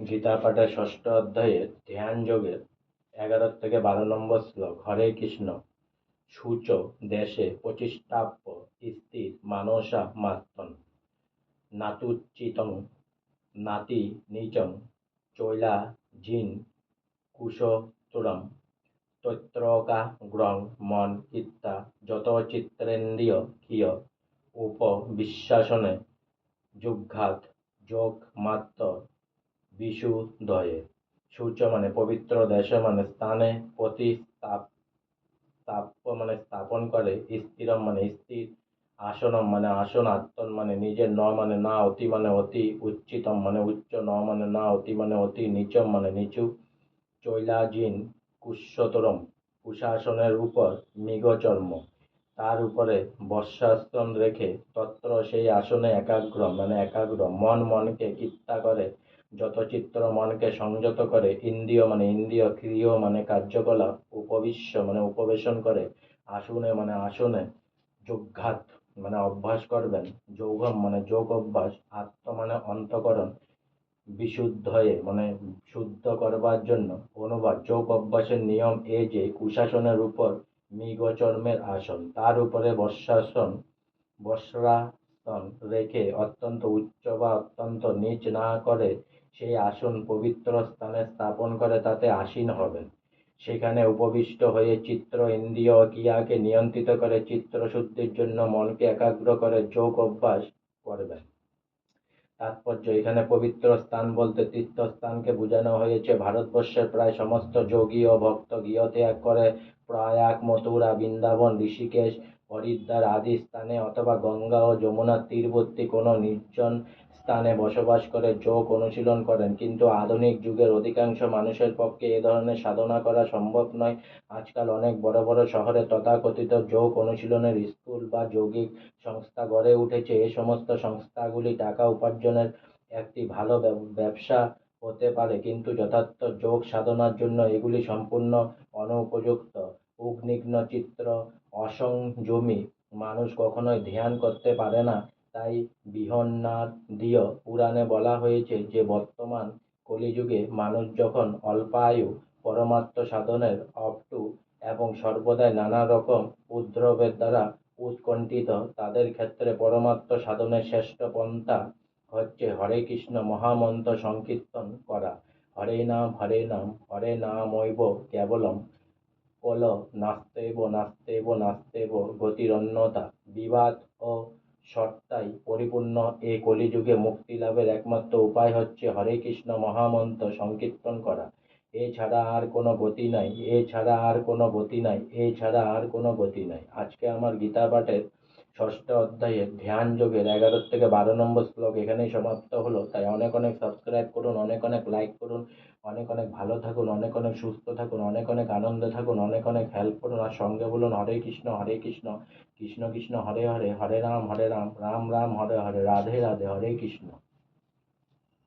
গীতা পাঠের ষষ্ঠ অধ্যায়ের ধ্যান যোগের 11 থেকে 12 নম্বর শ্লোক। হরে কৃষ্ণ। শুচ দেশে পচিষ্টাপ্য স্থির মানসা মার্তন নাতুচ্চিতং নাতি নীচং চৈলা জিন কুশোত্তরম তৈত্রকা গ্রং মন ইত্যা যত চিত্রেন্দ্রিয় কিয় উপবিশ্বাসনে যুগ্ঘাত যোগ মাত্র বিশুদ্ধয়ে। সূর্য মানে পবিত্র, দেশে মানে স্থানে, স্থাপ্য মানে স্থাপন করে, স্থিরম মানে স্থির, আসনম মানে আসন, আত্মন মানে নিজের, ন মানে না, অতি মানে অতি, উচ্চিতম মানে উচ্চ, ন মানে না, অতি মানে অতি, নিচম মানে নিচু, চৈলাজিন কুশতরম কুশাসনের উপর মৃগচর্ম তার উপরে বর্ষাসন রেখে, তত্র সেই আসনে একাগ্র মানে একাগ্র, মন মনকে কীর্তা করে, যত চিত্র মনকে সংযত করে, ইন্দ্রিয় মানে ইন্দ্রিয়, ক্রিয় মানে কার্যকলাপ, উপবিশ্য মানে উপবেশন করে, আসনে মানে আসনে, যোগ্ঘাত মানে অভ্যাস করবেন, যৌগম মানে যোগ অভ্যাস, আত্ম মানে অন্তঃকরণ, বিশুদ্ধয়ে মানে শুদ্ধ করবার জন্য। অনুবাদ: যোগ অভ্যাসের নিয়ম এই যে কুশাসনের উপর মৃগচর্মের আসন, তার উপরে বস্ত্রাসন রেখে অত্যন্ত উচ্চ বা অত্যন্ত নিচ না করে সেই আসন পবিত্র স্থানে স্থাপন করে তাতে আসীন হবেন। সেখানে উপবিষ্ট হয়ে চিত্ত ইন্দ্রিয় ক্রিয়াকে নিয়ন্ত্রিত করে চিত্তশুদ্ধির জন্য মনকে একাগ্র করে যোগ অভ্যাস করবেন। তাৎপর্য: এখানে পবিত্র স্থান বলতে তীর্থস্থানকে বোঝানো হয়েছে। ভারতবর্ষের প্রায় সমস্ত যোগী ও ভক্ত গৃহত্যাগ করে প্রয়াগ, মথুরা, বৃন্দাবন, ঋষিকেশ, হরিদ্বার আদি স্থানে অথবা গঙ্গা ও যমুনার তীরবর্তী কোনো নির্জন স্থানে বসবাস করে যোগ অনুশীলন করেন, কিন্তু আধুনিক যুগের অধিকাংশ মানুষের পক্ষে এ ধরনের সাধনা করা সম্ভব নয়। আজকাল অনেক বড় বড় শহরে তথাকথিত যোগ অনুশীলনের স্কুল বা যৌগিক সংস্থা গড়ে উঠেছে। এই সমস্ত সংস্থাগুলি টাকা উপার্জনের একটি ভালো ব্যবসা হতে পারে, কিন্তু যথার্থ যোগ সাধনার জন্য এগুলি সম্পূর্ণ অনুপযুক্ত। উদ্বিগ্ন চিত্ত, অসংযমী মানুষ কখনোই ধ্যান করতে পারে না। তাই বৃহন্নারদীয় পুরাণে বলা হয়েছে যে বর্তমান কলিযুগে মানুষ যখন অল্পায়ু, পরমাত্ম সাধনের অপটু এবং সর্বদাই নানা রকম উপদ্রবের দ্বারা উৎকণ্ঠিত, তাদের ক্ষেত্রে পরমাত্ম সাধনের শ্রেষ্ঠ পন্থা হচ্ছে হরে কৃষ্ণ মহামন্ত্র সংকীর্তন করা। হরে নাম হরে নামৈব কেবলম কল নাস্তেব নাস্তেব নাস্তেব গতিরন্যতা। বিবাদ ও সত্তায় পরিপূর্ণ এই কলিযুগে মুক্তি লাভের একমাত্র উপায় হচ্ছে হরে কৃষ্ণ মহামন্ত্র সংকীর্তন করা। এছাড়া আর কোনো গতি নাই, এছাড়া আর কোনো গতি নাই, এছাড়া আর কোনো গতি নাই। আজকে আমার গীতা পাঠের ষষ্ঠ অধ্যায়ের ধ্যান যোগের 11 থেকে 12 নম্বর শ্লোক এখানেই সমাপ্ত হলো। তাই অনেক অনেক সাবস্ক্রাইব করুন, অনেক অনেক লাইক করুন, অনেক অনেক ভালো থাকুন, অনেক অনেক সুস্থ থাকুন, অনেক অনেক আনন্দে থাকুন, অনেক অনেক হেল্প করুন, আর সঙ্গে বলুন হরে কৃষ্ণ কৃষ্ণ কৃষ্ণ হরে হরে, হরে রাম রাম রাম হরে হরে, রাধে রাধে, হরে কৃষ্ণ।